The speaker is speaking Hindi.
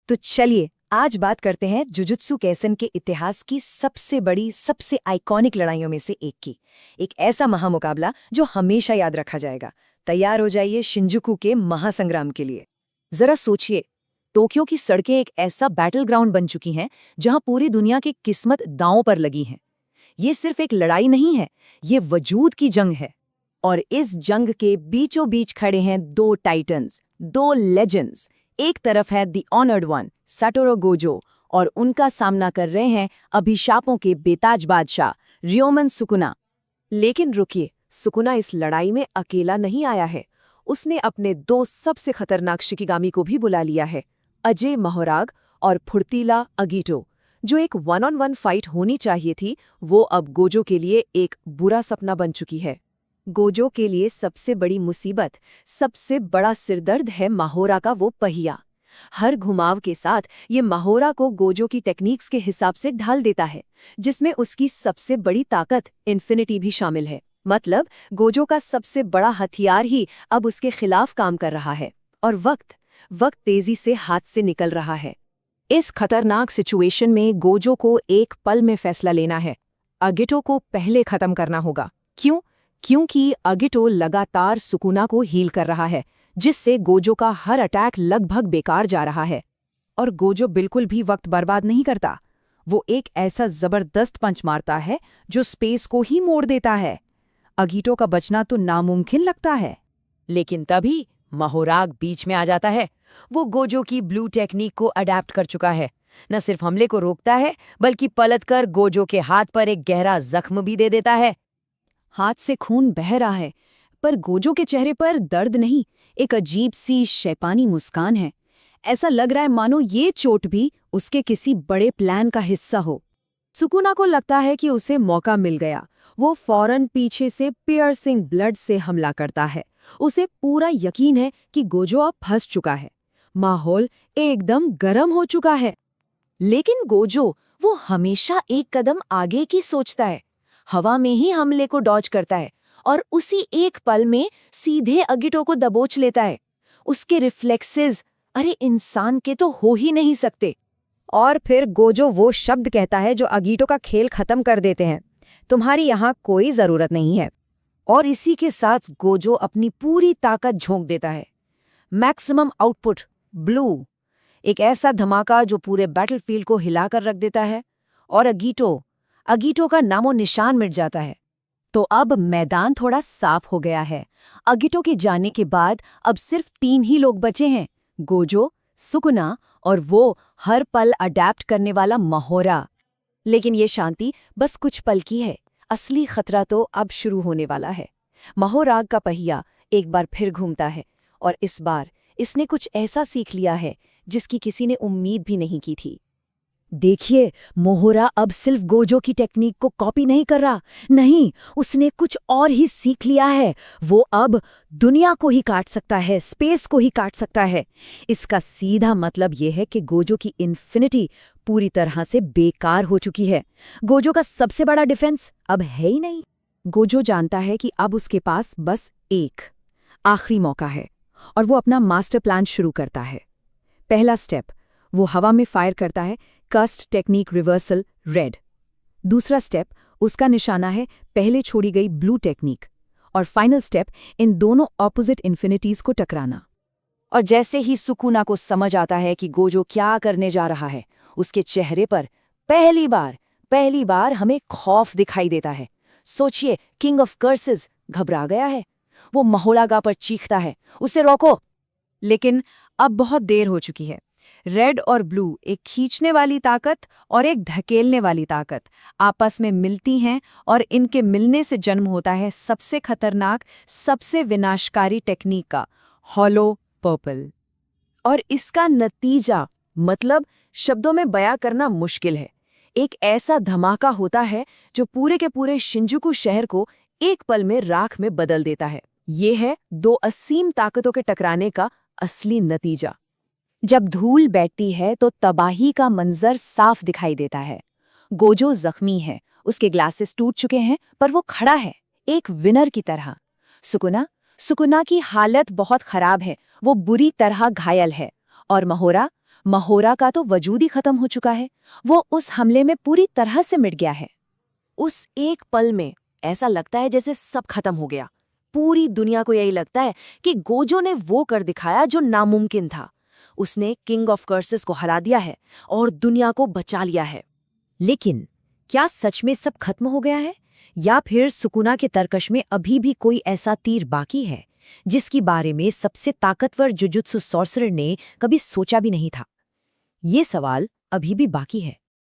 तो चलिए आज बात करते हैं जुजुत्सु कैसन के इतिहास की सबसे बड़ी, सबसे आइकॉनिक लड़ाइयों में से एक की। एक ऐसा महामुकाबला जो हमेशा याद रखा जाएगा। तैयार हो जाइए शिंजुकू के महासंग्राम के लिए। जरा सोचिए, टोक्यो की सड़कें एक ऐसा बैटल ग्राउंड बन चुकी हैं जहां पूरी दुनिया की किस्मत दांव पर लगी है। ये सिर्फ एक लड़ाई नहीं है, ये वजूद की जंग है। और इस जंग के बीचों बीच खड़े हैं दो टाइटन्स, दो लेजेंड्स। एक तरफ है the honoured one Satoru Gojo, और उनका सामना कर रहे हैं अभिशापों के बेताज बादशाह रियोमन सुकुना। लेकिन रुकिए, सुकुना इस लड़ाई में अकेला नहीं आया है। उसने अपने दो सबसे खतरनाक शिकिगामी को भी बुला लिया है, अजय मोहराग और फुर्तीला अगीटो। जो एक वन ऑन वन फाइट होनी चाहिए थी, वो अब गोजो के लिए एक बुरा सपना बन चुकी है। गोजो के लिए सबसे बड़ी मुसीबत, सबसे बड़ा सिरदर्द है माहोरा का वो पहिया। हर घुमाव के साथ ये माहोरा को गोजो की टेक्निक्स के हिसाब से ढाल देता है, जिसमें उसकी सबसे बड़ी ताकत इन्फिनिटी भी शामिल है। मतलब गोजो का सबसे बड़ा हथियार ही अब उसके खिलाफ काम कर रहा है, और वक्त तेजी से हाथ से निकल रहा है। इस खतरनाक सिचुएशन में गोजो को एक पल में फैसला लेना है। अगिटो को पहले खत्म करना होगा। क्योंकि अगिटो लगातार सुकुना को हील कर रहा है, जिससे गोजो का हर अटैक लगभग बेकार जा रहा है। और गोजो बिल्कुल भी वक्त बर्बाद नहीं करता। वो एक ऐसा जबरदस्त पंच मारता है जो स्पेस को ही मोड़ देता है। अगिटो का बचना तो नामुमकिन लगता है। लेकिन तभी मोहराग बीच में आ जाता है। वो गोजो की ब्लू टेक्निक को अडैप्ट कर चुका है। न सिर्फ हमले को रोकता है, बल्कि पलटकर गोजो के हाथ पर एक गहरा जख्म भी दे देता है। हाथ से खून बह रहा है, पर गोजो के चेहरे पर दर्द नहीं, एक अजीब सी शैतानी मुस्कान है। ऐसा लग रहा है मानो ये चोट भी उसके किसी बड़े प्लान का हिस्सा हो। सुकुना को लगता है कि उसे मौका मिल गया। वो फौरन पीछे से पियर्सिंग ब्लड से हमला करता है। उसे पूरा यकीन है कि गोजो अब फंस चुका है। माहौल एकदम गर्म हो चुका है। लेकिन गोजो वो हमेशा एक कदम आगे की सोचता है। हवा में ही हमले को डॉज करता है और उसी एक पल में सीधे अगिटो को दबोच लेता है। उसके रिफ्लेक्सेस अरे इंसान के तो हो ही नहीं सकते। और फिर गोजो वो शब्द कहता है जो अगिटो का खेल खत्म कर देते हैं, तुम्हारी यहाँ कोई जरूरत नहीं है। और इसी के साथ गोजो अपनी पूरी ताकत झोंक देता है। मैक्सिमम आउटपुट ब्लू, एक ऐसा धमाका जो पूरे बैटलफील्ड को हिलाकर रख देता है। और अगिटो का नामो निशान मिट जाता है। तो अब मैदान थोड़ा साफ हो गया है। अगिटो के जाने के बाद अब सिर्फ 3 ही लोग बचे हैं, गोजो, सुकुना और वो हर पल अडैप्ट करने वाला माहोरा। लेकिन ये शांति बस कुछ पल की है। असली खतरा तो अब शुरू होने वाला है। माहोराग का पहिया एक बार फिर घूमता है, और इस बार इसने कुछ ऐसा सीख लिया है जिसकी किसी ने उम्मीद भी नहीं की थी। देखिए, मोहोरा अब सिर्फ गोजो की टेक्निक को कॉपी नहीं कर रहा, नहीं, उसने कुछ और ही सीख लिया है। वो अब दुनिया को ही काट सकता है, स्पेस को ही काट सकता है। इसका सीधा मतलब यह है कि गोजो की इन्फिनिटी पूरी तरह से बेकार हो चुकी है। गोजो का सबसे बड़ा डिफेंस अब है ही नहीं। गोजो जानता है कि अब उसके पास बस एक आखिरी मौका है, और वो अपना मास्टर प्लान शुरू करता है। पहला स्टेप, वो हवा में फायर करता है, कस्ट टेक्निक रिवर्सल रेड। दूसरा स्टेप, उसका निशाना है पहले छोड़ी गई ब्लू टेक्निक। और फाइनल स्टेप, इन दोनों ऑपोजिट इन्फिनिटीज को टकराना। और जैसे ही सुकुना को समझ आता है कि गोजो क्या करने जा रहा है, उसके चेहरे पर पहली बार हमें खौफ दिखाई देता है। सोचिए, किंग ऑफ कर्सेस घबरा गया है। वो माहोराग पर चीखता है, उसे रोको। लेकिन अब बहुत देर हो चुकी है। रेड और ब्लू, एक खींचने वाली ताकत और एक धकेलने वाली ताकत, आपस में मिलती हैं, और इनके मिलने से जन्म होता है सबसे खतरनाक, सबसे विनाशकारी टेक्निक का, हॉलो पर्पल। और इसका नतीजा मतलब शब्दों में बयां करना मुश्किल है। एक ऐसा धमाका होता है जो पूरे के पूरे शिंजुकू शहर को एक पल में राख में बदल देता है। ये है दो असीम ताकतों के टकराने का असली नतीजा। जब धूल बैठती है तो तबाही का मंजर साफ दिखाई देता है। गोजो जख्मी है, उसके ग्लासेस टूट चुके हैं, पर वो खड़ा है एक विनर की तरह। सुकुना की हालत बहुत खराब है, वो बुरी तरह घायल है। और महोरा का तो वजूद ही खत्म हो चुका है। वो उस हमले में पूरी तरह से मिट गया है। उस एक पल में ऐसा लगता है जैसे सब खत्म हो गया। पूरी दुनिया को यही लगता है कि गोजो ने वो कर दिखाया जो नामुमकिन था। उसने किंग ऑफ कर्सेस को हरा दिया है और दुनिया को बचा लिया है। लेकिन क्या सच में सब खत्म हो गया है, या फिर सुकुना के तरकश में अभी भी कोई ऐसा तीर बाकी है जिसके बारे में सबसे ताकतवर जुजुत्सु सॉर्सरर ने कभी सोचा भी नहीं था? ये सवाल अभी भी बाकी है।